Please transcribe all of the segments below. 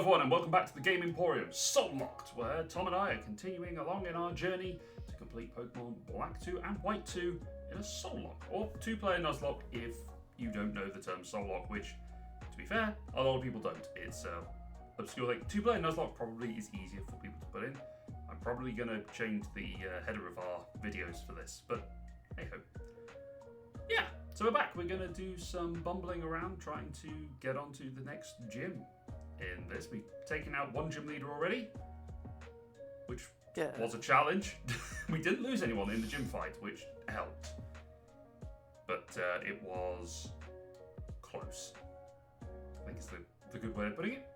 everyone, and welcome back to the Game Emporium, Soullocke, where Tom and I are continuing along in our journey to complete Pokémon Black 2 and White 2 in a Soullocke, or two-player Nuzlocke if you don't know the term Soullocke, which, to be fair, a lot of people don't. It's obscure. Like, two-player Nuzlocke probably is easier for people to put in. I'm probably going to change the header of our videos for this, but hey-ho. Yeah, so we're back. We're going to do some bumbling around trying to get onto the next gym. In this, we've taken out one gym leader already, which was a challenge. We didn't lose anyone in the gym fight, which helped. But it was close. I think it's the good way of putting it.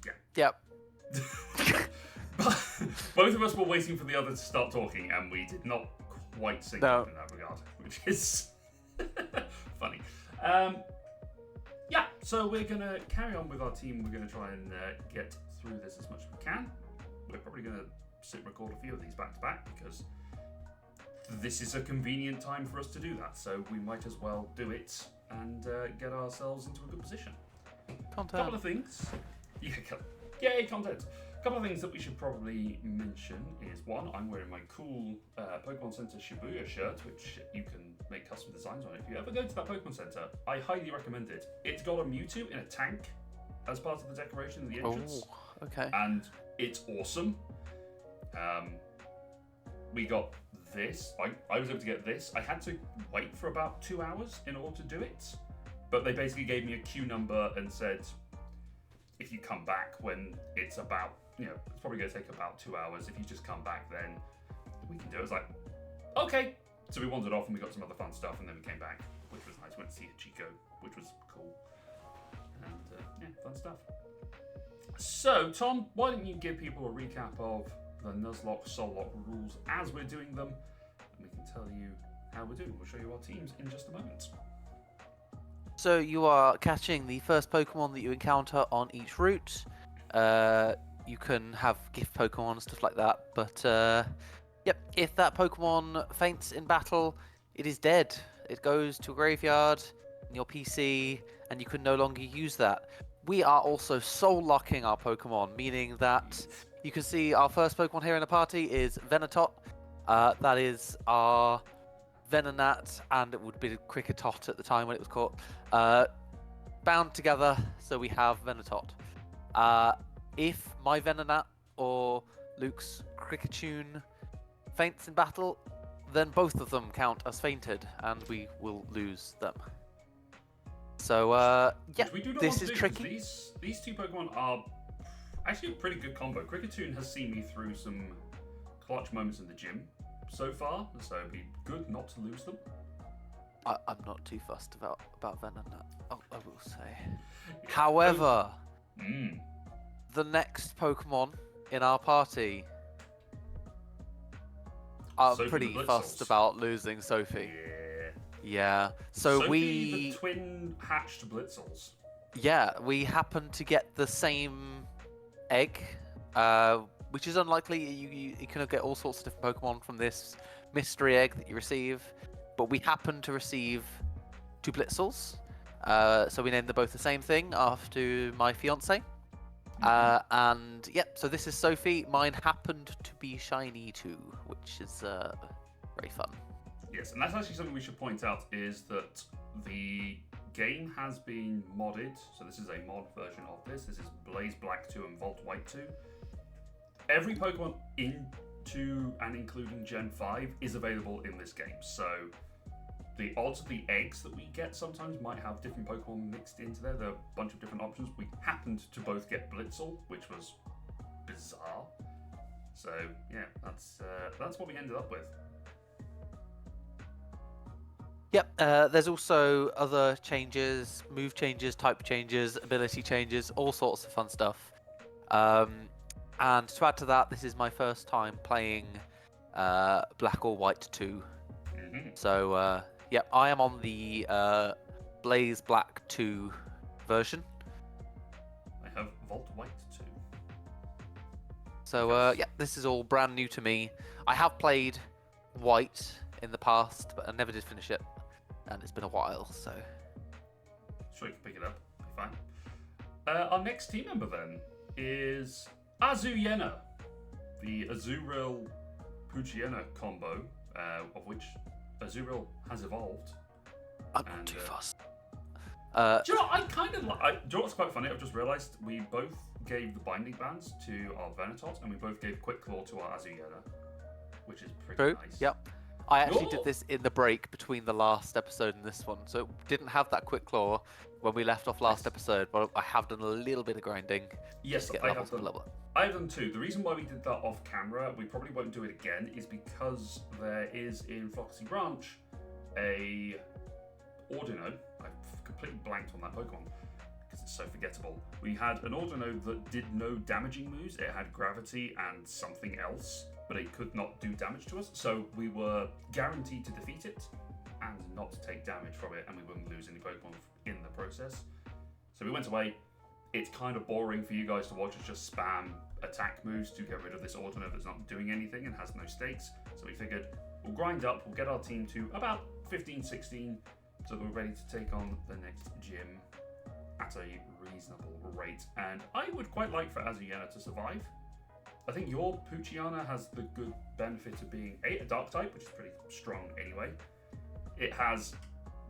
Yeah. Yep. Both of us were waiting for the other to start talking, and we did not quite sync up in that regard, which is funny. Yeah, so we're going to carry on with our team. We're going to try and get through this as much as we can. We're probably going to sit and record a few of these back to back because this is a convenient time for us to do that. So we might as well do it and get ourselves into a good position. Content. A couple of things. Yay, content. A couple of things that we should probably mention is, one, I'm wearing my cool Pokemon Center Shibuya shirt, which you can make custom designs on. If you ever go to that Pokemon Center, I highly recommend it. It's got a Mewtwo in a tank as part of the decoration of the entrance. Oh, okay. And it's awesome. We got this. I was able to get this. I had to wait for about 2 hours in order to do it. But they basically gave me a queue number and said, if you come back when it's about, it's probably going to take about 2 hours. If you just come back, then we can do it. I was like, okay. So we wandered off and we got some other fun stuff, and then we came back, which was nice. Went to see Chico, which was cool. And fun stuff. So, Tom, why don't you give people a recap of the Nuzlocke, Soullocke rules as we're doing them, and we can tell you how we're doing. We'll show you our teams in just a moment. So you are catching the first Pokemon that you encounter on each route. You can have gift Pokemon and stuff like that, but if that Pokemon faints in battle, it is dead. It goes to a graveyard in your PC, and you can no longer use that. We are also soul-locking our Pokemon, meaning that you can see our first Pokemon here in the party is Venetot. That is our Venonat, and it would be Cricketot at the time when it was caught. Bound together, so we have Venetot. If my Venonat or Luke's Cricketune faints in battle, then both of them count as fainted, and we will lose them. So, this is tricky. These two Pokemon are actually a pretty good combo. Cricketune has seen me through some clutch moments in the gym so far, so it'd be good not to lose them. I'm not too fussed about Venonat, I will say. However, the next Pokemon in our party, I'm pretty fussed about losing Sophie. Yeah. So Sophie, the twin hatched Blitzels. Yeah, we happen to get the same egg, which is unlikely. You can get all sorts of different Pokemon from this mystery egg that you receive, but we happen to receive two Blitzels. So we named them both the same thing after my fiance. And so this is Sophie. Mine happened to be shiny too, which is very fun. Yes, and that's actually something we should point out, is that the game has been modded. So this is a mod version of this. This is Blaze Black 2 and Volt White 2. Every Pokemon into and including Gen 5 is available in this game. So the odds of the eggs that we get sometimes might have different Pokemon mixed into there. There are a bunch of different options. We happened to both get Blitzel, which was bizarre. So yeah, that's what we ended up with. Yep, there's also other changes, move changes, type changes, ability changes, all sorts of fun stuff. And to add to that, this is my first time playing Black or White 2. Mm-hmm. So, I am on the Blaze Black 2 version. I have Volt White 2. So, this is all brand new to me. I have played White in the past, but I never did finish it. and it's been a while, so. Sure, you can pick it up. Be fine. Our next team member then is Azuyena, the Azurill Poochyena combo, of which Azurill has evolved. I'm not too fussed. Do you know what? I kind of like. Do you know what's quite funny? I've just realised we both gave the binding bands to our Venatot, and we both gave Quick Claw to our Azuyena, which is pretty True. nice. Yep. I actually did this in the break between the last episode and this one, so it didn't have that Quick Claw when we left off last episode, but I have done a little bit of grinding. Yes, to get I levels have done. level. I have done too. The reason why we did that off camera, we probably won't do it again, is because there is in Floxy Branch a Ordino. I've completely blanked on that Pokemon because it's so forgettable. We had an Ordino that did no damaging moves. It had gravity and something else, but it could not do damage to us. So we were guaranteed to defeat it and not to take damage from it, and we wouldn't lose any Pokemon in the process. So we went away. It's kind of boring for you guys to watch us just spam attack moves to get rid of this Ordino that's not doing anything and has no stakes. So we figured we'll grind up, we'll get our team to about 15, 16, so that we're ready to take on the next gym at a reasonable rate. And I would quite like for Azuyena to survive. I think your Poochyena has the good benefit of being a dark type, which is pretty strong anyway. It has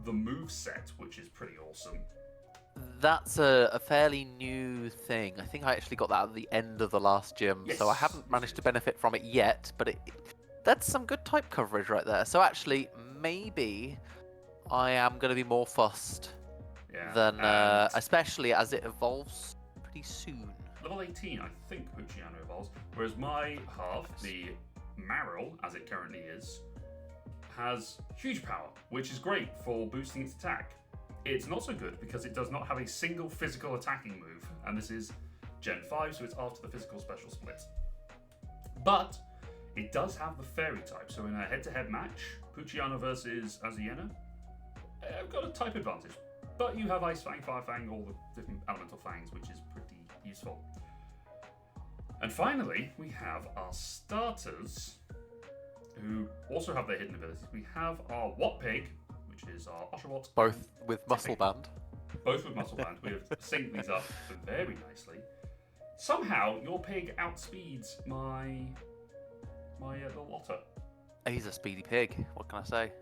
the move set, which is pretty awesome. That's a fairly new thing. I think I actually got that at the end of the last gym, so I haven't managed to benefit from it yet, but that's some good type coverage right there. So actually, maybe I am going to be more fussed than, especially as it evolves pretty soon. Level 18, I think Poochyena evolves, whereas my half, the Marill, as it currently is, has huge power, which is great for boosting its attack. It's not so good because it does not have a single physical attacking move, and this is Gen 5, so it's after the physical special split. But it does have the fairy type, so in a head-to-head match, Poochyena versus Azuyena, I've got a type advantage. But you have Ice Fang, Fire Fang, all the different elemental fangs, which is pretty useful. And finally, we have our starters, who also have their hidden abilities. We have our Wattpig, which is our Oshawott. Both with Muscle Band. Both with Muscle Band. We have synced these up very nicely. Somehow, your pig outspeeds my little otter. He's a speedy pig. What can I say?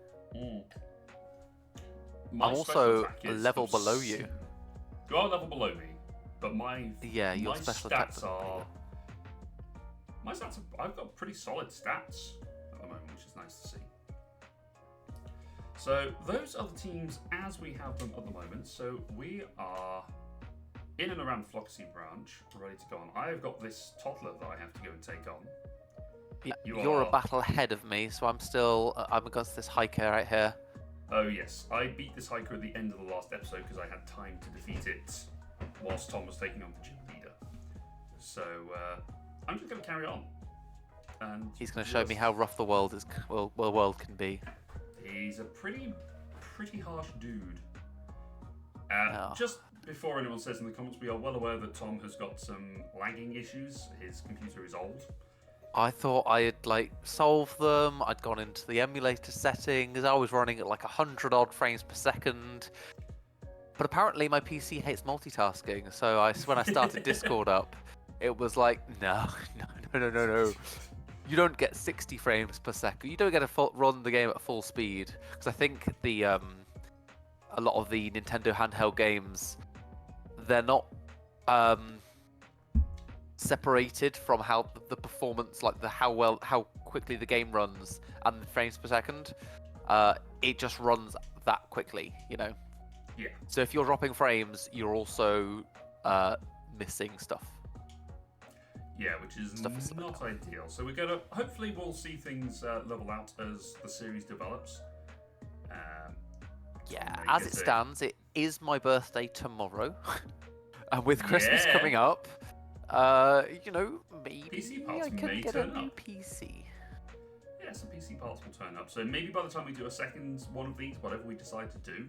My I'm also special attack a is level below obscene. you. You are a level below me, but your special attack stats are. My stats are, I've got pretty solid stats at the moment, which is nice to see. So those are the teams as we have them at the moment. So we are in and around Floxy Branch, ready to go on. I have got this toddler that I have to go and take on. Yeah, you're a battle ahead of me, so I'm against this hiker right here. Oh yes, I beat this hiker at the end of the last episode because I had time to defeat it whilst Tom was taking on the gym leader. So I'm just going to carry on. And he's going to show me how rough the world is. World can be. He's a pretty harsh dude. Oh. Just before anyone says in the comments, we are well aware that Tom has got some lagging issues. His computer is old. I thought I'd solve them. I'd gone into the emulator settings. I was running at 100 odd frames per second. But apparently my PC hates multitasking. So when I started Discord up, it was like, no. You don't get 60 frames per second. You don't get to run the game at full speed. Because I think a lot of the Nintendo handheld games, they're not separated from how the performance, how quickly the game runs and the frames per second. It just runs that quickly, Yeah. So if you're dropping frames, you're also missing stuff. Yeah, which is not ideal. So we're gonna hopefully we'll see things level out as the series develops. As it stands, it is my birthday tomorrow, and with Christmas coming up, maybe PC parts I can may get a turn new up. PC. Yeah, some PC parts will turn up. So maybe by the time we do a second one of these, whatever we decide to do,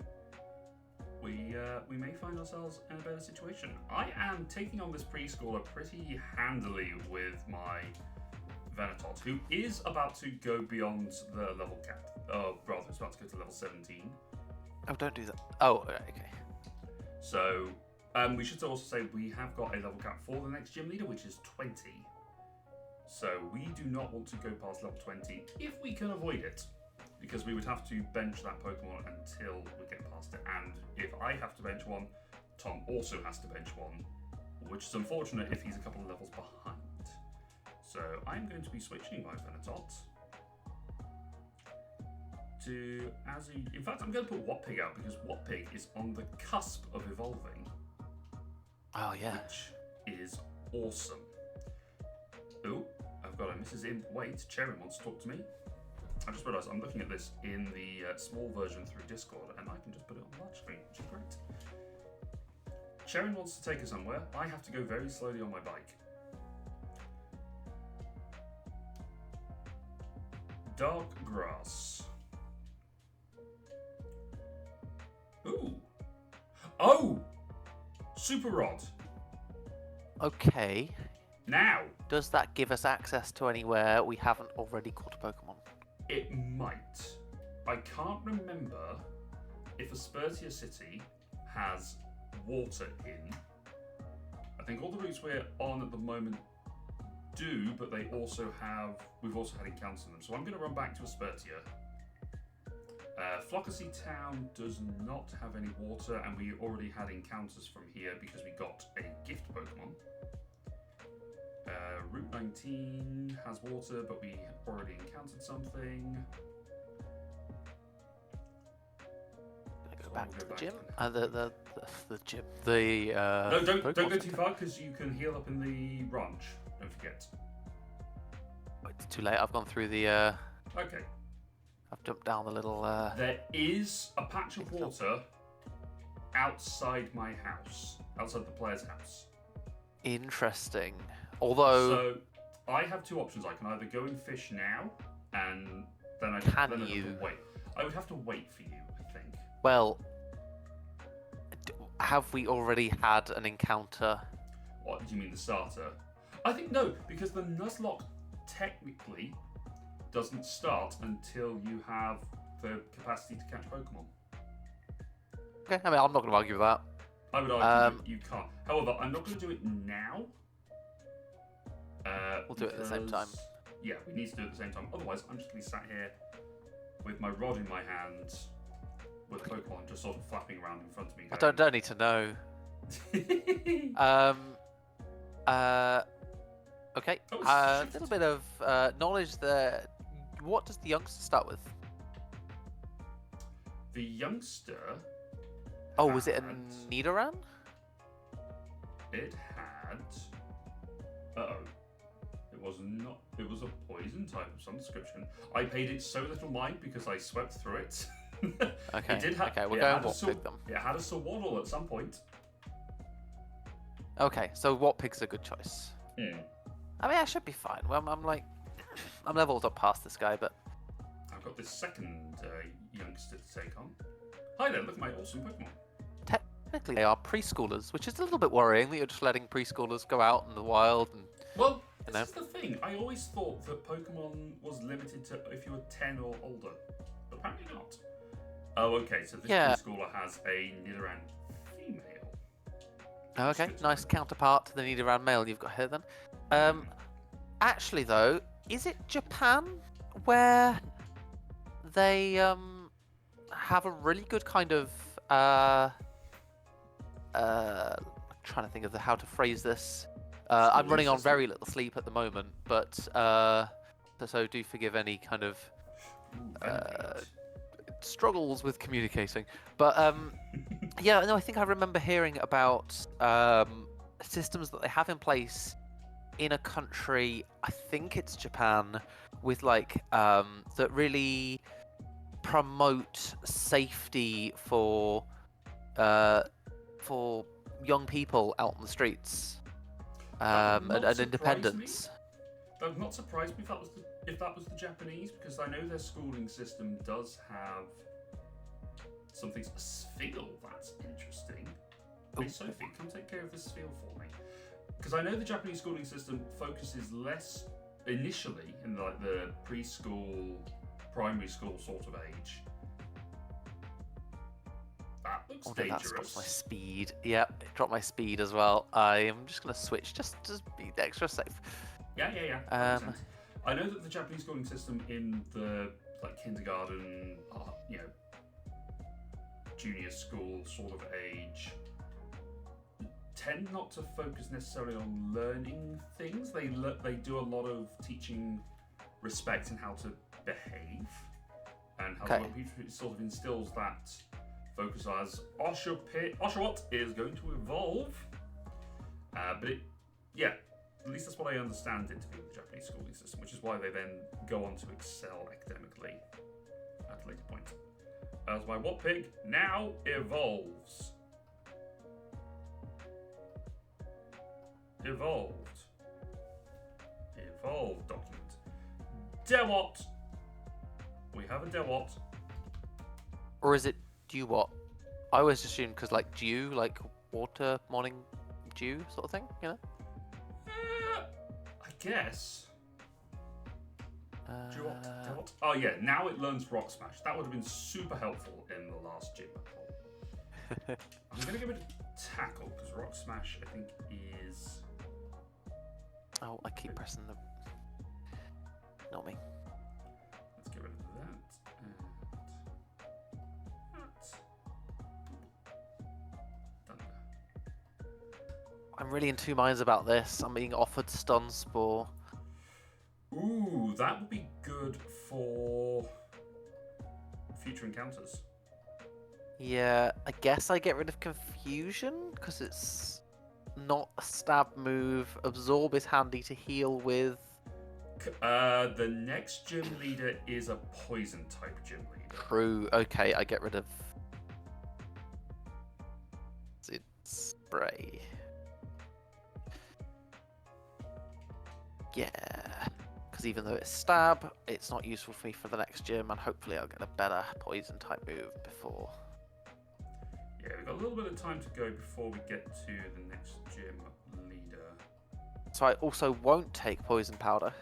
we may find ourselves in a better situation. I am taking on this preschooler pretty handily with my Venatot, who is about to go beyond the level cap. Rather, it's about to go to level 17. Oh, don't do that. Oh, okay. So, we should also say we have got a level cap for the next gym leader, which is 20. So we do not want to go past level 20 if we can avoid it, because we would have to bench that Pokemon until we get past it. And if I have to bench one, Tom also has to bench one, which is unfortunate if he's a couple of levels behind. So I'm going to be switching my Venetot to Azzy. In fact, I'm going to put Wattpig out because Wattpig is on the cusp of evolving. Oh, yeah. Which is awesome. Oh, I've got a Mrs. Imp. Wait, Cherry wants to talk to me. I just realised I'm looking at this in the small version through Discord, and I can just put it on large screen, which is great. Sharon wants to take us somewhere. I have to go very slowly on my bike. Dark grass. Ooh. Oh! Super Rod. Okay. Now. Does that give us access to anywhere we haven't already caught a Pokemon? It might. I can't remember if Aspertia City has water in. I think all the routes we're on at the moment do, but they also have. We've also had encounters in them. So I'm going to run back to Aspertia. Flockacy Town does not have any water, and we already had encounters from here because we got a gift Pokemon. Route 19 has water, but we already encountered something. Go back to the gym. The gym. The no, don't go Pokemon too far because you can heal up in the ranch. Don't forget. Oh, it's too late. I've gone through the. Okay. I've jumped down the little. There is a patch of water outside my house, outside the player's house. Interesting. Although. So I have two options. I can either go and fish now, and then I'd have to wait. I would have to wait for you, I think. Well, have we already had an encounter? What do you mean, the starter? I think no, because the Nuzlocke technically doesn't start until you have the capacity to catch Pokemon. Okay, I mean, I'm not going to argue with that. I would argue that you can't. However, I'm not going to do it now. We'll do it at the same time. Yeah, we need to do it at the same time. Otherwise, I'm just going to be sat here with my rod in my hand, with Pokemon just sort of flapping around in front of me. I don't need to know. Okay. A little bit of knowledge there. What does the youngster start with? The youngster. Oh, was it a Nidoran? It had. Uh-oh. It was not. It was a poison type of some description. I paid it so little mind because I swept through it. Okay. It did have. Okay, we're going Wattpig then. It had a Sawaddle at some point. Okay, so Wattpig's a good choice. Hmm. I mean, I should be fine. Well, I'm leveled up past this guy, but I've got this second youngster to take on. Hi there, look at my awesome Pokemon. technically they are preschoolers, which is a little bit worrying that you're just letting preschoolers go out in the wild and. Well, this is the thing. I always thought that Pokemon was limited to if you were 10 or older. But apparently not. Oh, okay, so this preschooler has a Nidoran female. Oh, okay, nice counterpart to the Nidoran male you've got here then. Actually though, is it Japan where they have a really good kind of trying to think of how to phrase this. I'm running on very little sleep at the moment, but so do forgive any kind of struggles with communicating. But yeah, no, I think I remember hearing about systems that they have in place in a country, I think it's Japan, with like that really promote safety for young people out on the streets and independence. That would not surprise me if that was the Japanese, because I know their schooling system does have something. A Spheal, that's interesting. Hey Sophie, come take care of this Spheal for me. Because I know the Japanese schooling system focuses less initially in like the preschool, primary school sort of age. Looks Oh no, that drops my dangerous. speed. Yep, it dropped my speed as well. I am just gonna switch just to be extra safe. Yeah, yeah, yeah. That makes Um, sense. I know that the Japanese schooling system in the like kindergarten, junior school sort of age tend not to focus necessarily on learning things. They do a lot of teaching respect and how to behave and how to work. It sort of instills that focus as Oshawott is going to evolve. But at least that's what I understand it to be with the Japanese schooling system, which is why they then go on to excel academically at a later point. As my Wattpig now evolves. Evolved document. Dewott. We have a Dewott. or is it Dewott? I always assumed because like dew, like water, morning dew sort of thing, you know? I guess. Dewott. Oh yeah, now it learns Rock Smash. That would have been super helpful in the last gym battle. I'm going to give it a tackle because Rock Smash, I think, is. Oh, I keep pressing the. Not me. Let's get rid of that. And that. Thunder. I'm really in two minds about this. I'm being offered Stun Spore. Ooh, that would be good for future encounters. Yeah, I guess I get rid of Confusion because it's not a stab move. Absorb is handy to heal with. The next gym leader is a poison type gym leader. True. Okay, I get rid of. Acid Spray. Yeah. Because even though it's stab, it's not useful for me for the next gym, and hopefully I'll get a better poison type move before. Yeah, we've got a little bit of time to go before we get to the next gym leader. So I also won't take poison powder.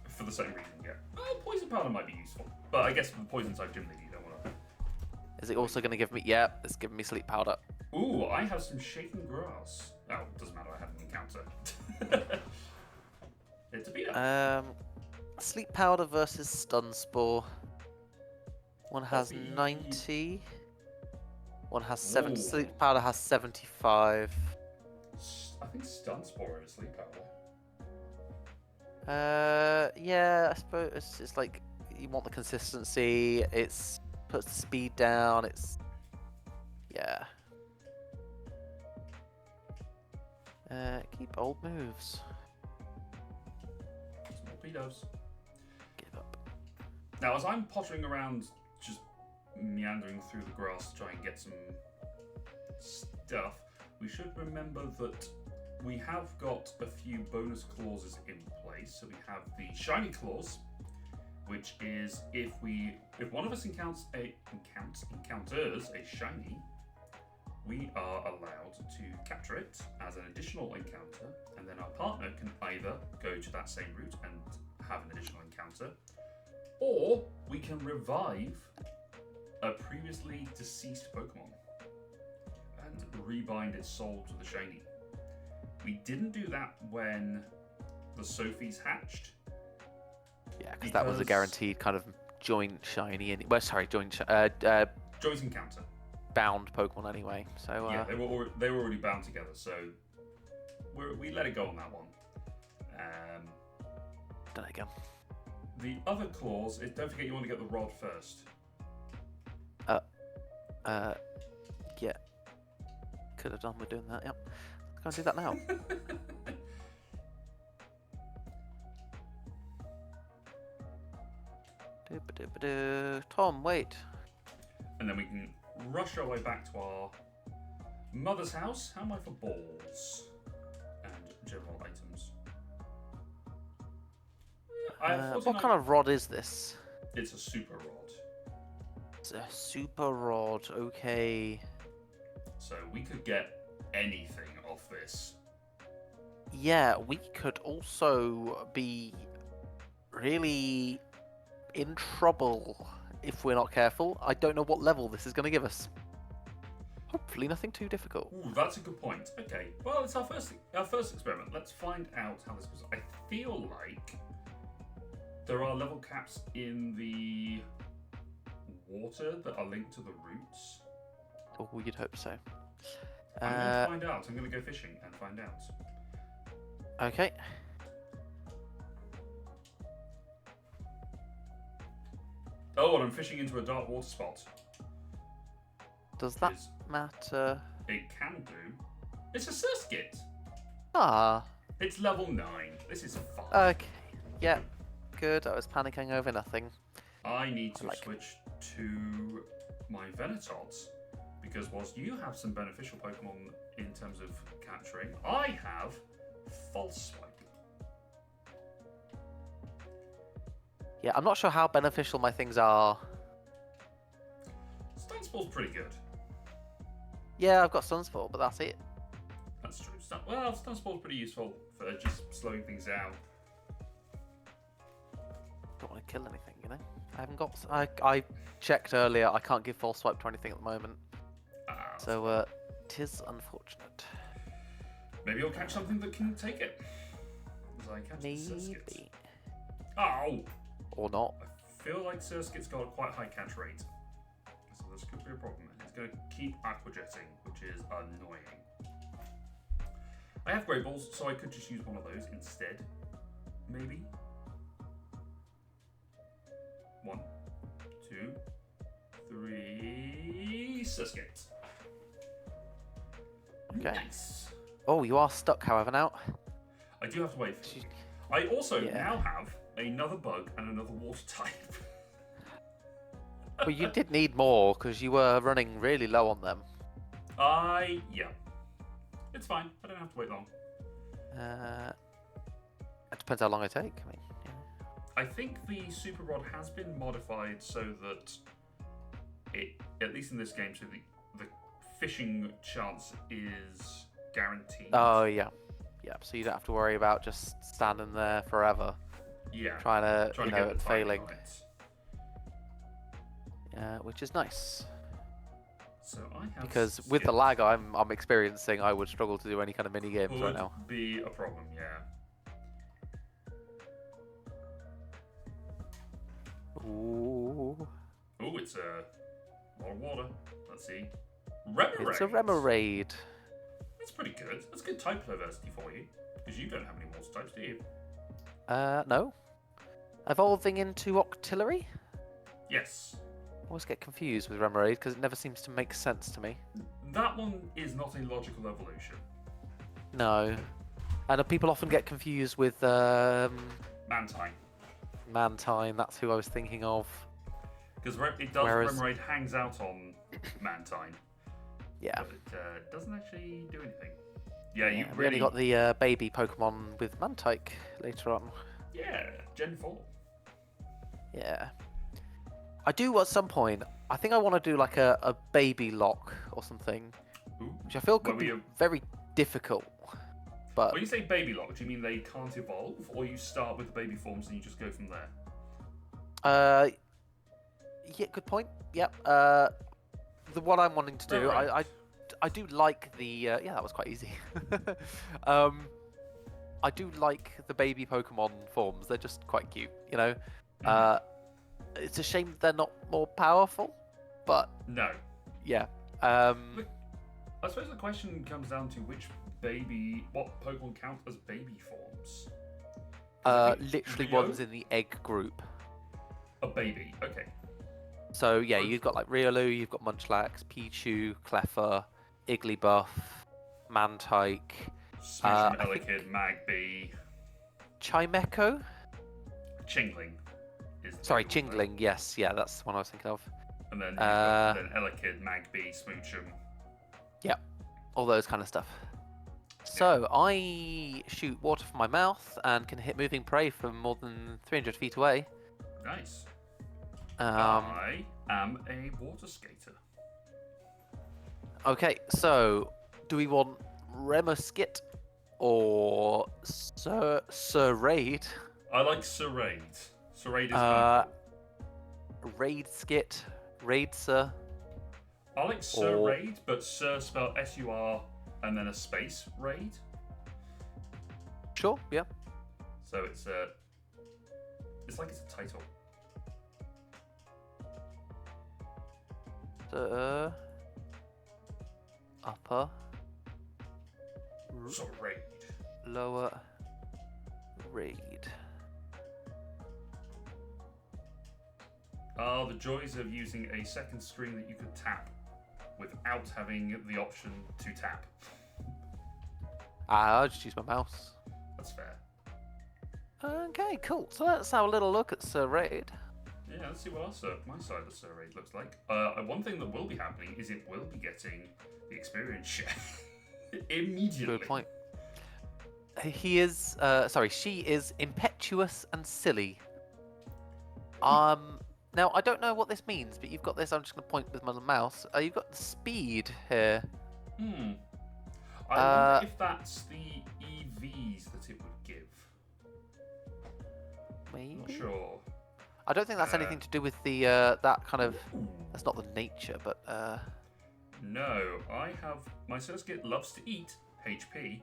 For the same reason, yeah. Oh, poison powder might be useful. But I guess for the poison type gym leader, you don't want to. Is it also going to give me? Yeah, it's giving me sleep powder. Ooh, I have some shaking grass. Oh, doesn't matter, I had an encounter. It's a beat up. Sleep powder versus stun spore. One has Copy. 90. One has 7. Ooh. Sleep powder has 75. I think stun spore is sleep powder. Yeah, I suppose it's like you want the consistency. It's puts the speed down. It's yeah. Keep old moves. Small pedos. Give up. Now, as I'm pottering around, just meandering through the grass to try and get some stuff, we should remember that we have got a few bonus clauses in place. So we have the shiny clause, which is if one of us encounters a shiny, we are allowed to capture it as an additional encounter, and then our partner can either go to that same route and have an additional encounter, or we can revive a previously deceased Pokemon and rebind its soul to the shiny. We didn't do that when the Sophies hatched. Yeah, because that was a guaranteed kind of joint shiny. Joint encounter. Bound Pokemon anyway. So yeah, they were already bound together. So we let it go on that one. Done it again. The other clause is don't forget you want to get the rod first. Yeah. Could have done with doing that. Yep. Can't do that now. Tom, wait. And then we can rush our way back to our mother's house. How am I for balls and general items? What kind of rod is this? It's a super rod. It's a super rod, okay. So we could get anything off this. Yeah, we could also be really in trouble if we're not careful. I don't know what level this is going to give us. Hopefully nothing too difficult. Ooh, that's a good point. Okay, well, it's our first experiment. Let's find out how this goes. I feel like there are level caps in the water that are linked to the roots. Oh, you'd hope so. I'm going to find out. I'm going to go fishing and find out. Okay. Oh, and I'm fishing into a dark water spot. Does that matter? It can do. It's a Surskit. Ah. It's level 9. This is fun. Okay. Yeah. Good. I was panicking over nothing. I need to switch to my Venatods, because whilst you have some beneficial Pokemon in terms of capturing, I have False Swipe. Yeah, I'm not sure how beneficial my things are. Stun Spall's pretty good. Yeah, I've got Sunsport, but that's it. That's true. Stun Spall's pretty useful for just slowing things down. Don't want to kill anything, you know. I haven't got. I checked earlier. I can't give False Swipe to anything at the moment. So, tis unfortunate. Maybe you'll catch something that can take it. As I catch the Surskit. Oh! Or not. I feel like Surskit's got quite a high catch rate. So this could be a problem. It's going to keep Aqua Jetting, which is annoying. I have Great Balls, so I could just use one of those instead. Maybe. 1, 2, 3. Surskit. Okay. Nice. Oh, you are stuck, however, now. I do have to wait. I also now have another bug and another water type. Well, you did need more because you were running really low on them. Yeah. It's fine. I don't have to wait long. It depends how long I take. I mean, yeah. I think the Super Rod has been modified so that it, at least in this game, so the fishing chance is guaranteed. Oh, yeah. Yeah, so you don't have to worry about just standing there forever. Yeah. Trying to get the timing failing. right. Yeah, which is nice. So I have because with the lag I'm experiencing, I would struggle to do any kind of mini games right now. Would be a problem, yeah. Ooh. Ooh, it's a lot of water. Let's see. Remoraid. It's a Remoraid. That's pretty good. That's good type diversity for you, because you don't have any water types, do you? No. Evolving into Octillery? Yes. I always get confused with Remoraid because it never seems to make sense to me. That one is not a logical evolution. No. And people often get confused with Mantine. Mantine, that's who I was thinking of. Because Remoraid hangs out on Mantine. Yeah. But it doesn't actually do anything. Yeah, you We only got the baby Pokemon with Mantike later on. Yeah, Gen 4. Yeah. I do at some point. I think I want to do like a baby lock or something, Ooh. which I feel could be very difficult. But when you say baby lock, do you mean they can't evolve, or you start with the baby forms and you just go from there? Yeah, good point. Yep. The what I'm wanting to do, right. I do like the yeah, that was quite easy. I do like the baby Pokemon forms. They're just quite cute, you know. It's a shame they're not more powerful, but no. Yeah. Look, I suppose the question comes down to what Pokemon count as baby forms? Literally Rio? ones in the egg group. A baby, okay. So yeah, you've got like Riolu, you've got Munchlax, Pichu, Cleffa, Igglybuff, Mantike, Smoochum, Elekid, Magby, Chimecho. Chingling. Sorry, Chingling. Yes, yeah, that's the one I was thinking of. And then Elekid, Magby, Smoochum. Yeah, all those kind of stuff. So I shoot water from my mouth and can hit moving prey from more than 300 feet away. Nice. I am a water skater. Okay, so do we want Remoskit or Raid? I like Serraid. Serraid is kind of Raid Skit, Raid Sir. I like Sir Raid, but Sir spelled S-U-R and then a space Raid. Sure, yeah. So it's like it's a title. Upper. So Raid. Lower. Raid. Are the joys of using a second screen that you could tap without having the option to tap. I'll just use my mouse. That's fair. Okay, cool. So let's have a little look at Sir Raid. Yeah, let's see what my side of Sir Raid looks like. One thing that will be happening is it will be getting the experience share immediately. Good point. She is impetuous and silly. Now I don't know what this means, but you've got this. I'm just going to point with my mouse. You've got the speed here. I wonder if that's the EVs that it would give. Maybe. Not sure. I don't think that's anything to do with the that kind of. That's not the nature, but. No, my Surskit loves to eat HP,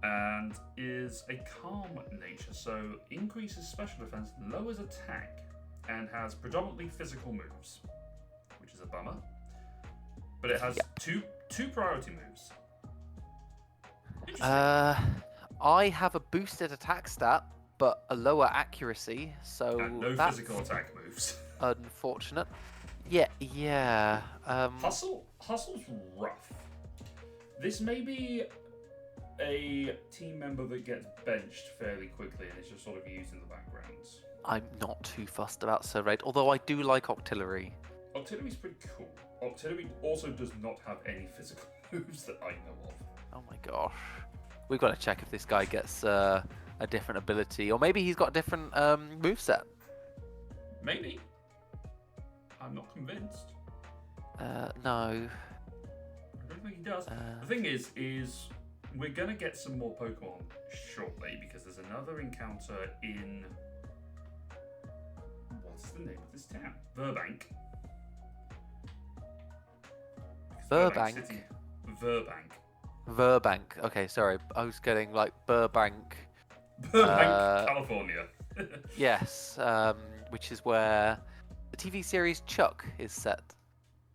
and is a calm nature, so increases special defense, lowers attack, and has predominantly physical moves, which is a bummer. But it has two priority moves. I have a boosted attack stat, but a lower accuracy, so and no that's physical attack moves. Unfortunate. Yeah. Hustle's rough. This may be a team member that gets benched fairly quickly and is just sort of used in the background. I'm not too fussed about Sir Raid, although I do like Octillery. Octillery's pretty cool. Octillery also does not have any physical moves that I know of. Oh my gosh. We've got to check if this guy gets a different ability, or maybe he's got a different moveset. Maybe. I'm not convinced. No. I don't think he does. The thing is we're going to get some more Pokemon shortly, because there's another encounter in... What's the name of this town? Burbank. Burbank. Okay, sorry. I was getting like Burbank. California. Yes, which is where the TV series Chuck is set.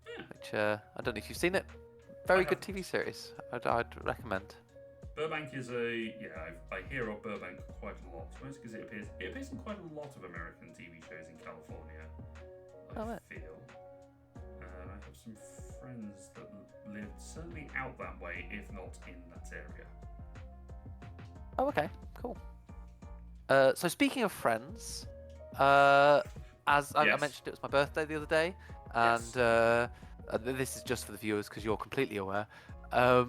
Yeah. Which I don't know if you've seen it. Very good TV series. I'd recommend. Burbank is I hear of Burbank quite a lot, mostly because it appears in quite a lot of American TV shows in California. I feel. I have some friends that lived certainly out that way, if not in that area. Oh, okay, cool. So speaking of friends, as I mentioned, it was my birthday the other day, and this is just for the viewers because you're completely aware. So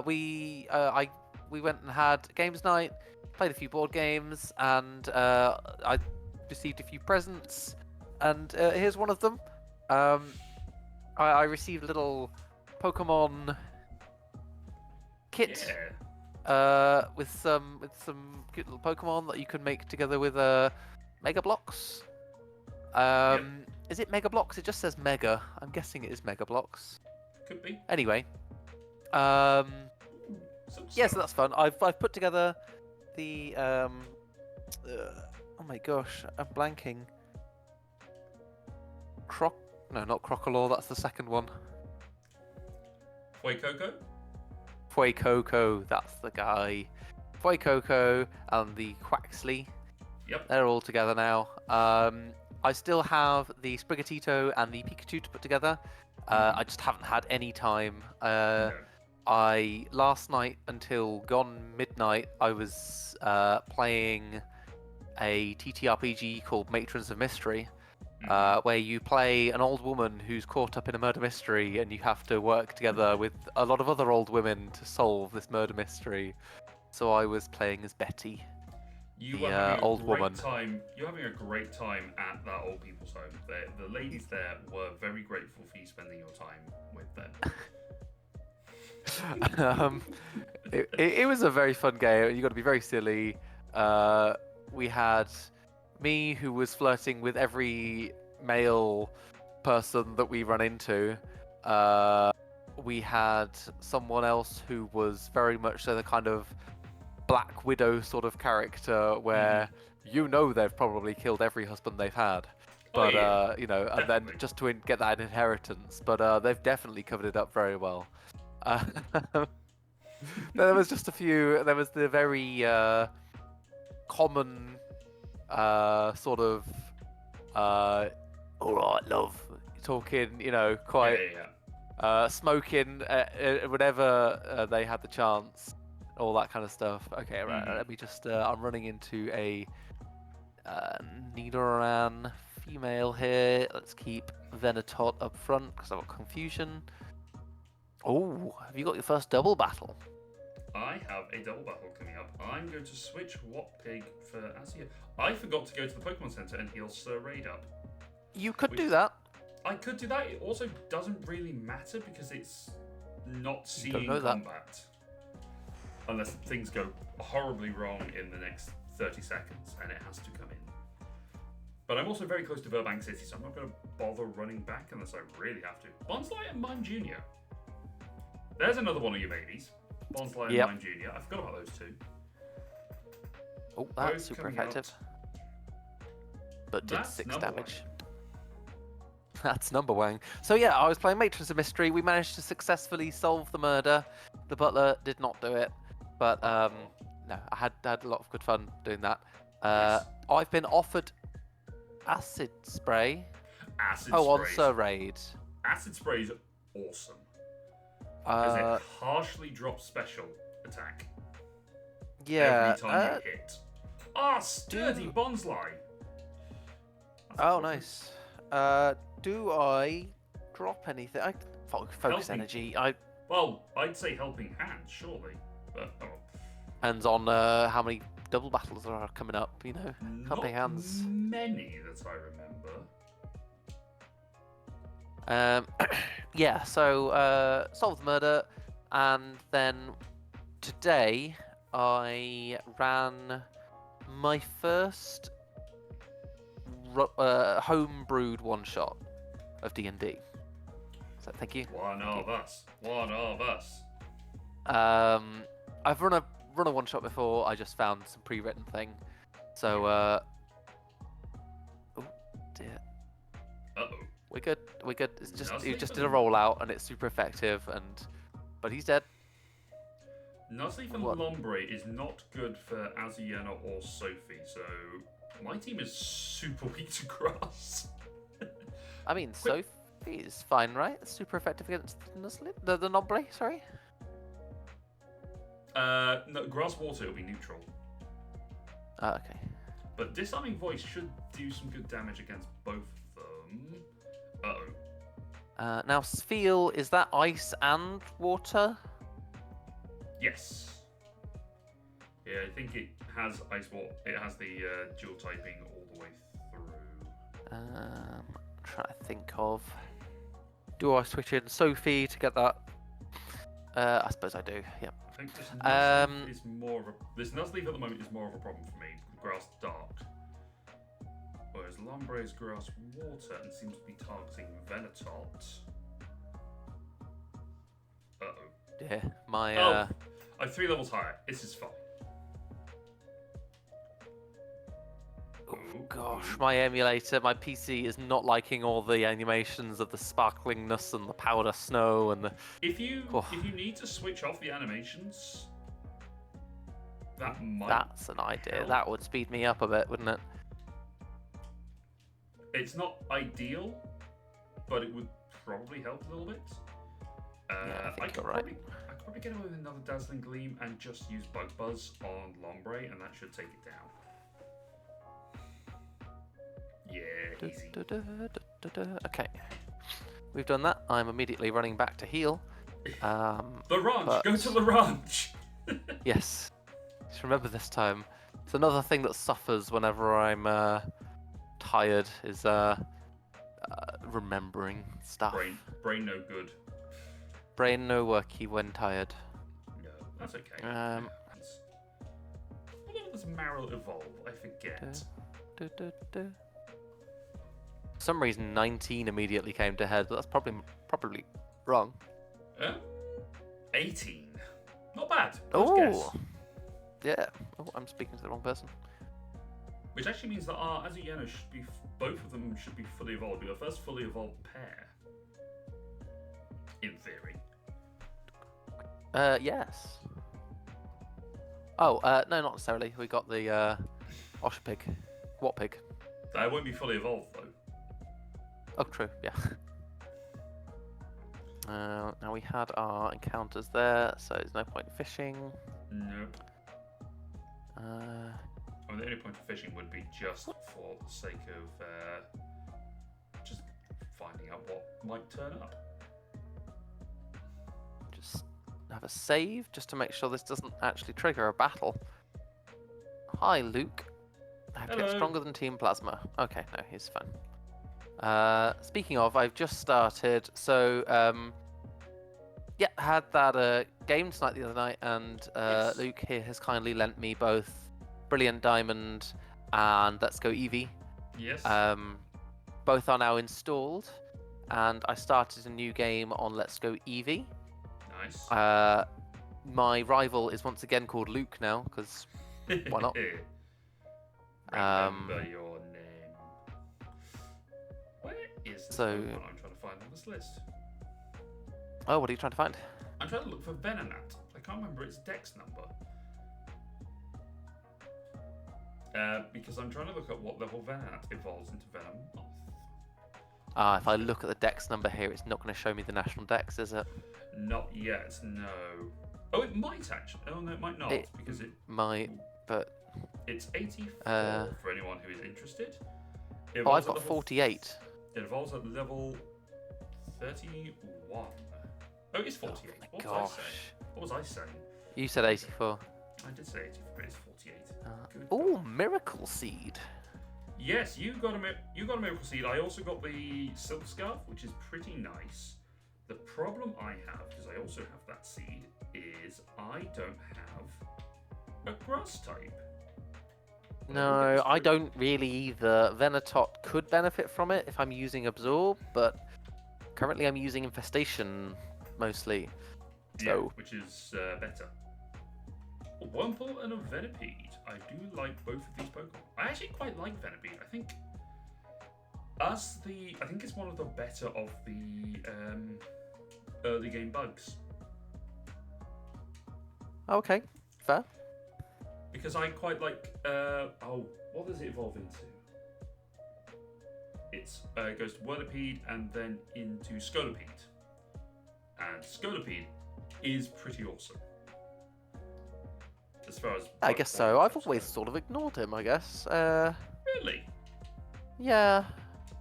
we went and had games night, played a few board games, and I received a few presents, and here's one of them. I received a little Pokemon kit with some cute little Pokemon that you can make together with Mega Blocks. Is it Mega Blocks? It just says Mega. I'm guessing it is Mega Blocks. Could be. Anyway, so that's fun. I've put together the oh my gosh, I'm blanking. No, not Crocolaw, that's the second one. Fuecoco, that's the guy. Fuecoco and the Quaxley. Yep. They're all together now. I still have the Sprigatito and the Pikachu to put together. I just haven't had any time. Last night until gone midnight, I was playing a TTRPG called Matrons of Mystery, where you play an old woman who's caught up in a murder mystery, and you have to work together with a lot of other old women to solve this murder mystery. So I was playing as Betty, the old woman. You're having a great time at that old people's home. The ladies there were very grateful for you spending your time with them. It was a very fun game. You got to be very silly. We had me, who was flirting with every male person that we run into, we had someone else who was very much so the kind of Black Widow sort of character where they've probably killed every husband they've had. But, and definitely. then just to get that inheritance. But they've definitely covered it up very well. There was just a few. There was the very common sort of, all right, love, talking, quite smoking whenever they had the chance, all that kind of stuff. Okay, right. Let me just. I'm running into a Nidoran female here. Let's keep Venetot up front because I've got confusion. Oh, have you got your first double battle? I have a double battle coming up. I'm going to switch Whoppig for Azia. I forgot to go to the Pokemon Center and heal Sir Raid up. You could do that. I could do that. It also doesn't really matter because it's not seeing know combat. Unless things go horribly wrong in the next 30 seconds and it has to come in. But I'm also very close to Burbank City, so I'm not going to bother running back unless I really have to. Bonsly and Mime Jr. There's another one of your babies. Bonsly and Mime Jr. I forgot about those two. Oh, that's super effective. But did 6 damage. That's number one. So yeah, I was playing Matrons of Mystery. We managed to successfully solve the murder. The butler did not do it. But no, I had a lot of good fun doing that. I've been offered acid spray. On Sir Raid. Acid spray is awesome. Because it harshly drops special attack. Yeah. Every time you hit. Sturdy Bonsly. Oh, nice. Do I drop anything? I focus energy. Well, I'd say helping hand, surely. But depends on how many double battles are coming up. Helping hands. Many that I remember. Yeah. So solve the murder, and then today I ran my first home-brewed one-shot of D&D. So thank you. One of us. I've run a one-shot before. I just found some pre-written thing. So oh dear. We're good. It's just he just did a rollout and it's super effective but he's dead. Nuzlocke and Lombre is not good for Aziana or Sophie, so my team is super weak to grass. I mean, Sophie is fine, right? It's super effective against the Lombre, sorry? No, grass water will be neutral. Okay. But Disarming Voice should do some good damage against both of them. Now, Spheal, is that ice and water? Yes. Yeah, I think it has ice water. It has the dual typing all the way through. I'm trying to think of. Do I switch in Sophie to get that? I suppose I do. Yep. I think this Nuzlocke is more of a. This Nuzlocke at the moment is more of a problem for me. Grass dark. Whereas Lombre is grass water and seems to be targeting Venetot. Yeah, my. I'm 3 levels higher. This is fine. Oh gosh, my emulator, my PC is not liking all the animations of the sparklingness and the powder snow and the. If you need to switch off the animations, That's an idea. help. That would speed me up a bit, wouldn't it? It's not ideal, but it would probably help a little bit. Yeah, I think you're right. I could probably get away with another Dazzling Gleam and just use Bug Buzz on Lombre, and that should take it down. Yeah, easy. Okay. We've done that. I'm immediately running back to heal. The ranch! Go to the ranch! Yes. Just remember this time. It's another thing that suffers whenever I'm tired is remembering stuff. Brain no good. Brain no worky when tired. No, that's okay. What does Marill evolve? I forget. For some reason, 19 immediately came to head, but that's probably wrong. 18. Not bad. Close Oh, guess. yeah. Oh, I'm speaking to the wrong person. Which actually means that our Azuyena should be, both of them should be fully evolved. We're the first fully evolved pair. In theory. Yes. Oh, no, not necessarily. We got the Oshpig. Whatpig. That won't be fully evolved though. Oh, true, yeah. Now we had our encounters there, so there's no point in fishing. Nope. Uh, I mean, the only point of fishing would be just for the sake of just finding out what might turn up. just have a save, just to make sure this doesn't actually trigger a battle. Hi, Luke. I have to get Hello. stronger than Team Plasma. Okay, no, he's fine. Speaking of, I've just started, so, yeah, had that game tonight the other night, and Yes. Luke here has kindly lent me both Brilliant Diamond and Let's Go Eevee. Yes. Both are now installed, and I started a new game on Let's Go Eevee. Nice. My rival is once again called Luke now, because why not? Remember your name. Where is this Pokemon I'm trying to find on this list? Oh, what are you trying to find? I'm trying to look for Venonat. I can't remember its dex number. Because I'm trying to look at what level Venonat evolves into Venomoth. If I look at the dex number here, it's not going to show me the national dex, is it? Not yet, no. Oh, it might actually. Oh, no, it might not, because it might, but... It's 84 for anyone who is interested. Oh, I've got 48. It evolves at level 31. Oh, it's 48. Oh What my was I gosh. saying? What was I saying? You said 84. I did say 84, but it's 48. Oh, Miracle Seed. Yes, you got a Miracle Seed. I also got the Silk Scarf, which is pretty nice. The problem I have, because I also have that seed, is I don't have a grass type. No, I don't really either. Venetot could benefit from it if I'm using Absorb, but currently I'm using Infestation mostly. So. Yeah, which is better. A Wurmple and a Venipede. I do like both of these Pokemon. I actually quite like Venipede. I think it's one of the better of the early game bugs. Okay, fair. Because I quite like what does it evolve into? It's goes to Whirlipede and then into Scolipede. And Scolipede is pretty awesome. As far as I guess so. I've always sort of ignored him, I guess. Really? Yeah.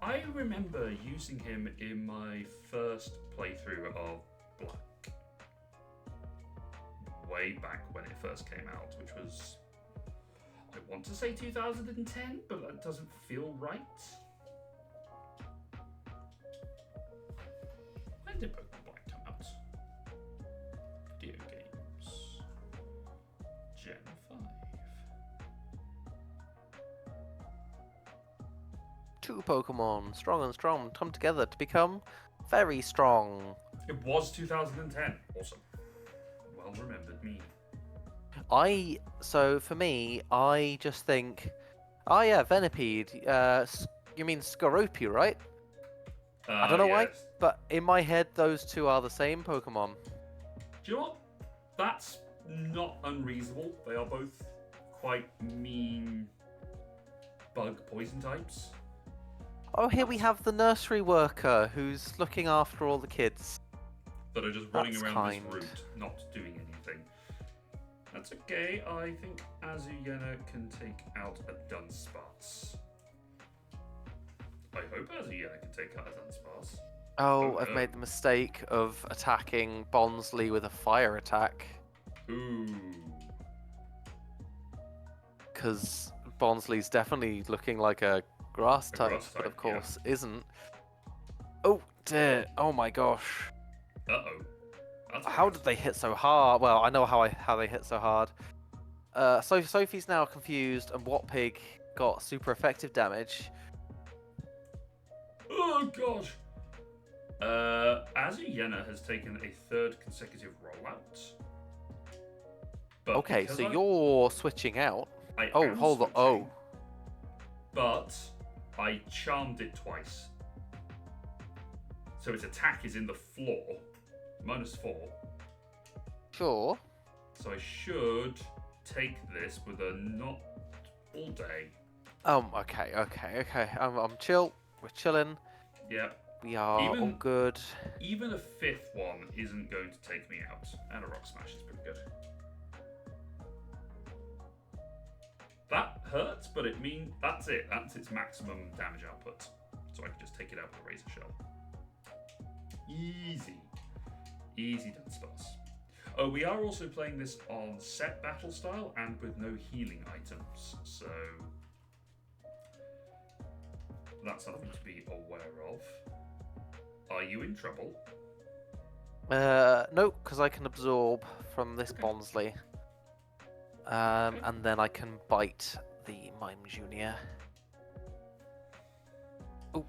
I remember using him in my first playthrough of Black. Way back when it first came out, which was, I want to say 2010, but that doesn't feel right. When did Pokemon Black come out? Video games. Gen 5. Two Pokemon, strong and strong, come together to become very strong. It was 2010. Awesome. Well remembered me. So for me, I just think, oh yeah, Venipede. You mean Skorupi, right? I don't know why, but in my head, those two are the same Pokemon. Do you know what? That's not unreasonable. They are both quite mean bug poison types. Oh, here we have the nursery worker who's looking after all the kids. That are just running That's around kind. this route, not doing anything. That's okay. I think Azuyena can take out a Dunsparce. I hope Azuyena can take out a Dunsparce. Oh, I've made the mistake of attacking Bonsley with a fire attack. Ooh. Because Bonsley's definitely looking like a grass type, but of course isn't. Oh dear! Oh my gosh! Uh-oh. How did they hit so hard? Well, I know how they hit so hard. So Sophie's now confused, and Whatpig got super effective damage. Oh god. Azuyena has taken a third consecutive rollout. But Okay, so you're switching out. Oh, hold on. Oh. But I charmed it twice. So its attack is in the floor. -4. Sure. So I should take this with a not all day. Okay. I'm chill. We're chilling. Yeah. We are all good. Even a 5th one isn't going to take me out. And a rock smash is pretty good. That hurts, but that's it. That's its maximum damage output. So I can just take it out with a razor shell. Easy. Easy done stars. Oh, we are also playing this on set battle style and with no healing items. So that's something to be aware of. Are you in trouble? No, because I can absorb from this Bonsley. And then I can bite the Mime Junior. Oh.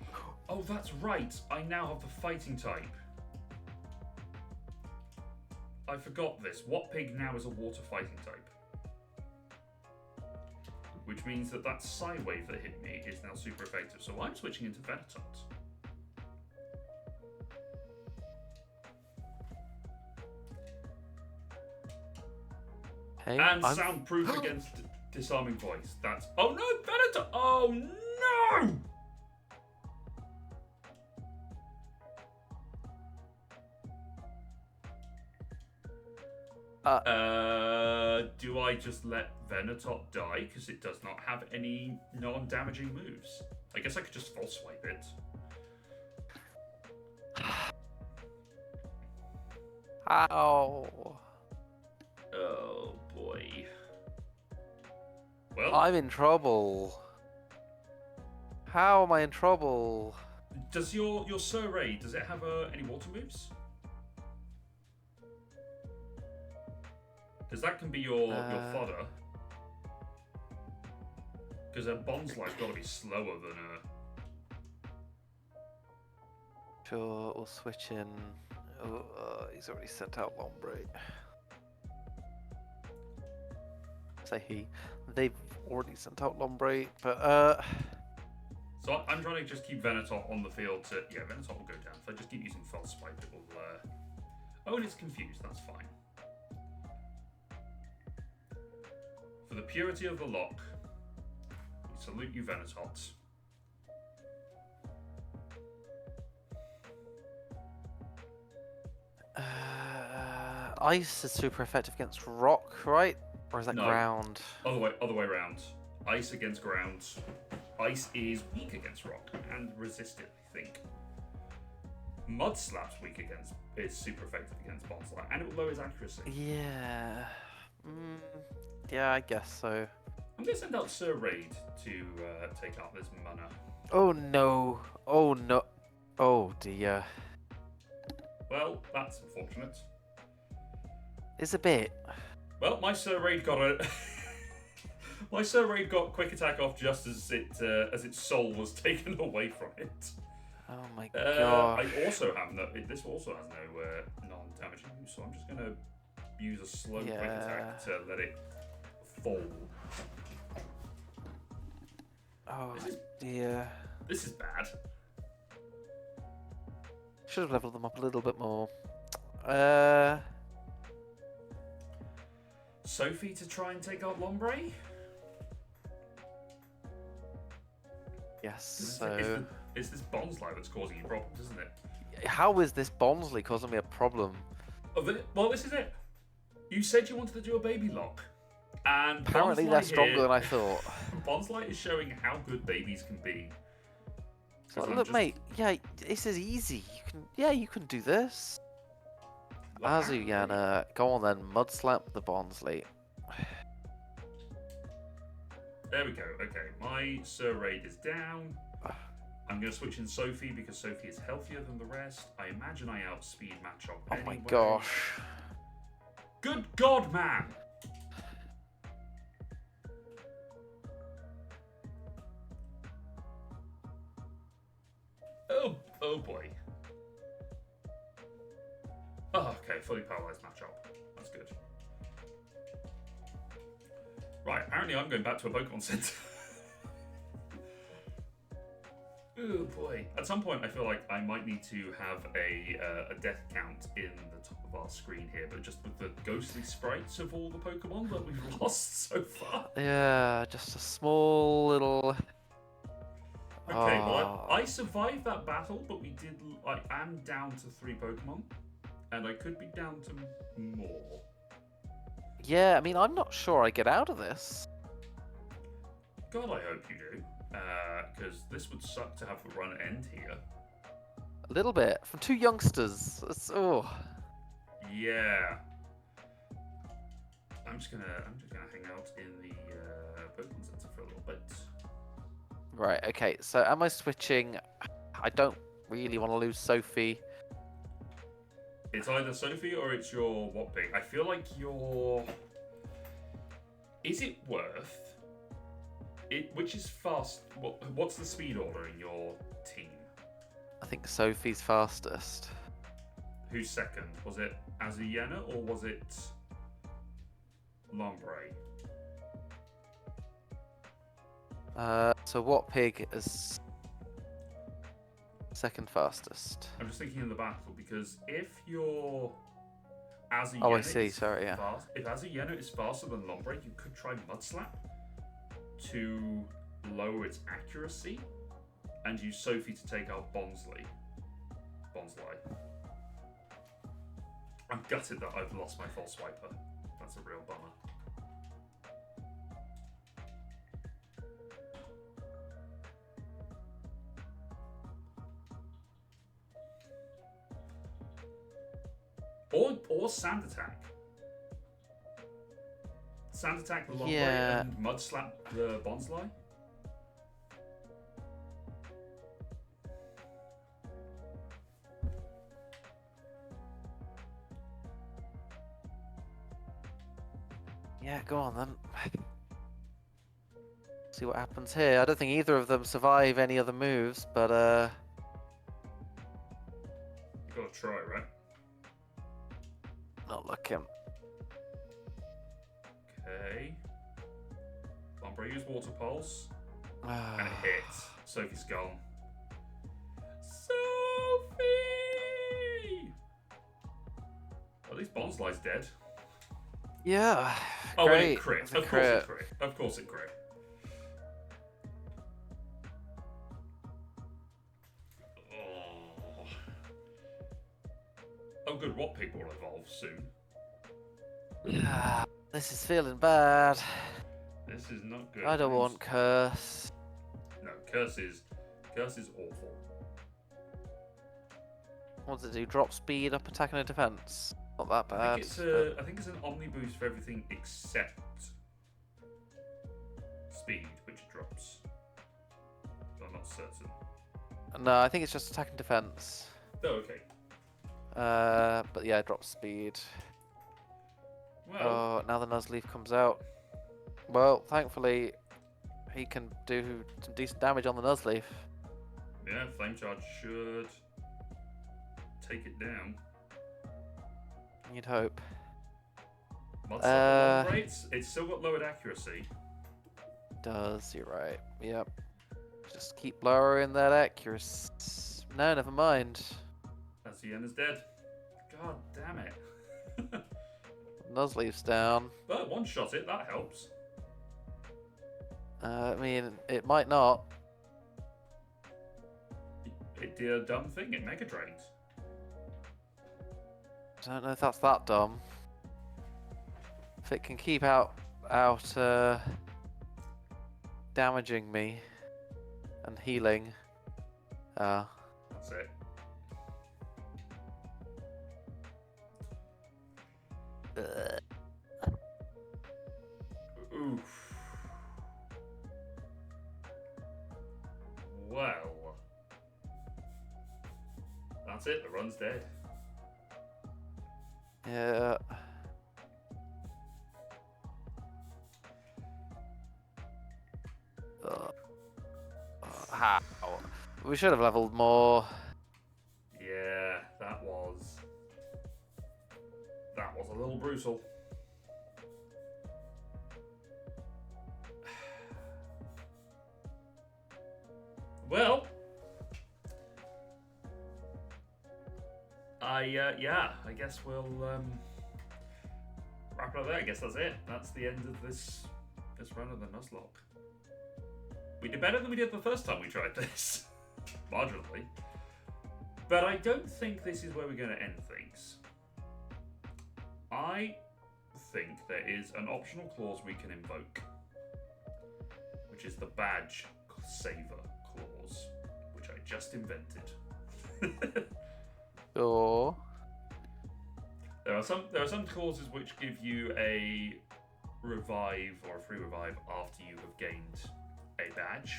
Oh, that's right. I now have the fighting type. I forgot this. What pig now is a water fighting type? Which means that Psy Wave that hit me is now super effective. So I'm switching into Venetot. Hey, and soundproof against disarming voice. That's... Oh no, Venetot! Oh no! Do I just let Venetot die because it does not have any non-damaging moves? I guess I could just false swipe it. Ow. Oh boy. Well, I'm in trouble. How am I in trouble? Does your Sir Ray, does it have any water moves? Because that can be your fodder. Because a Bonsly's got to be slower than a... Sure, we'll switch in. Oh, he's already sent out Lombre. Say he. They've already sent out Lombre, but So I'm trying to just keep Venetot on the field to... Yeah, Venetot will go down. If I just keep using False Swipe, it will... Oh, and it's confused. That's fine. For the purity of the lock, we salute you, Venetot. Ice is super effective against rock, right? Or is that ground? Other way around. Ice against ground. Ice is weak against rock and resisted, I think. Mud Slap's weak against... is super effective against Bonsly, and it will lower his accuracy. Yeah. Yeah, I guess so. I'm going to send out Sir Raid to take out this mana. Oh no. Oh no. Oh dear. Well, that's unfortunate. It's a bit. Well, my Sir Raid got a... my Sir Raid got quick attack off just as its soul was taken away from it. Oh my god. I also have no... This also has no non-damaging moves, so I'm just going to use a slow quick attack to let it fall. Oh dear. This is bad. Should have leveled them up a little bit more. Sophie to try and take out Lombre? Yes, so... It's this Bonsly that's causing you problems, isn't it? How is this Bonsley causing me a problem? Oh, well, this is it. You said you wanted to do a baby lock. And apparently they're stronger than I thought. Bonsly is showing how good babies can be. So look, mate, yeah, this is easy. You can do this. Azuyana, go on then, mud slap the Bonsley. There we go. Okay, my Sir Raid is down. I'm going to switch in Sophie because Sophie is healthier than the rest. I imagine I outspeed Matchop anyway. Oh my gosh. Good God, man! Oh Oh boy. Oh, okay, fully paralyzed matchup. That's good. Right, apparently I'm going back to a Pokemon Center. Oh boy. At some point, I feel like I might need to have a death count in the top of our screen here, but just with the ghostly sprites of all the Pokemon that we've lost so far. Yeah, just a small little. Okay, well, I survived that battle, but we did. I am down to 3 Pokemon, and I could be down to more. Yeah, I mean, I'm not sure I get out of this. God, I hope you do, because this would suck to have the run end here. A little bit from 2 youngsters. Oh. Yeah. I'm just gonna hang out in the Pokemon Center for a little bit. Right. Okay. So am I switching? I don't really want to lose Sophie. It's either Sophie or it's your what pick. I feel like your. Is it worth? Which is fast? What's the speed order in your team? I think Sophie's fastest. Who's second? Was it Azuyena or was it Lombre? So what pig is second fastest? I'm just thinking in the battle because if your Azuyena Oh, I see. Sorry, yeah. if Azuyena is faster than Lombre, you could try Mud Slap to lower its accuracy and use Sophie to take out Bonsly. I'm gutted that I've lost my False Swiper. That's a real bummer. Or Sand Attack. Sand Attack the Lombre and Mud Slap the Bonsly. Yeah, go on then. See what happens here. I don't think either of them survive any other moves, but You gotta try, right? not looking. Okay. Lombre used Water Pulse. And it hit. Sophie's gone. Sophie! At least Bonsly's dead. Yeah. Oh, and great. it crit. It's a Of course it crit. Of course it crit. Oh, good. What pig will evolve soon? This is feeling bad. This is not good. I don't want Curse. No, Curse is awful. What does it do? Drop speed, up attack and defense. Not that bad. I think it's an Omni boost for everything except speed, which it drops. But I'm not certain. No, I think it's just attack and defense. Oh, okay. But yeah, it drops speed. Well, Oh, now the Nuzleaf comes out. Well, thankfully, he can do some decent damage on the Nuzleaf. yeah, Flame Charge should take it down. You'd hope. Rates, it's still got lowered accuracy. Does, you're right. Yep. Just keep lowering that accuracy. No, never mind. Aziena's dead. God damn it. Nuzleaf's down. But one shot it, that helps. I mean, it might not. It did a dumb thing, it Mega Drained. I don't know if that's that dumb. If it can keep out damaging me and healing. That's it. Oof. Well. That's it, the run's dead. Yeah. How? We should have leveled more. little brutal. Well, I guess we'll wrap it up there. I guess that's it. That's the end of this run of the Nuzlocke. We did better than we did the first time we tried this, marginally. But I don't think this is where we're going to end things. I think there is an optional clause we can invoke, which is the badge saver clause, which I just invented. Sure. There are some clauses which give you a revive or a free revive after you have gained a badge,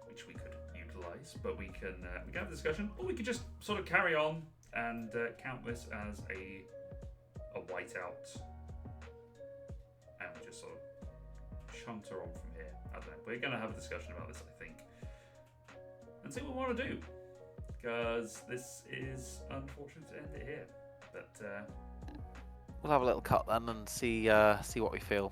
which we could utilize, but we can have a discussion, or we could just sort of carry on and count this as a whiteout, and we just sort of chunter on from here. I don't know. We're going to have a discussion about this, I think, and see what we want to do, because this is unfortunate to end it here. But we'll have a little cut then and see what we feel.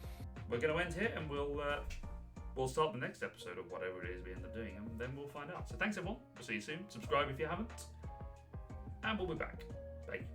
We're going to end here, and we'll start the next episode of whatever it is we end up doing, and then we'll find out. So thanks everyone. We'll see you soon. Subscribe if you haven't, and we'll be back. Bye.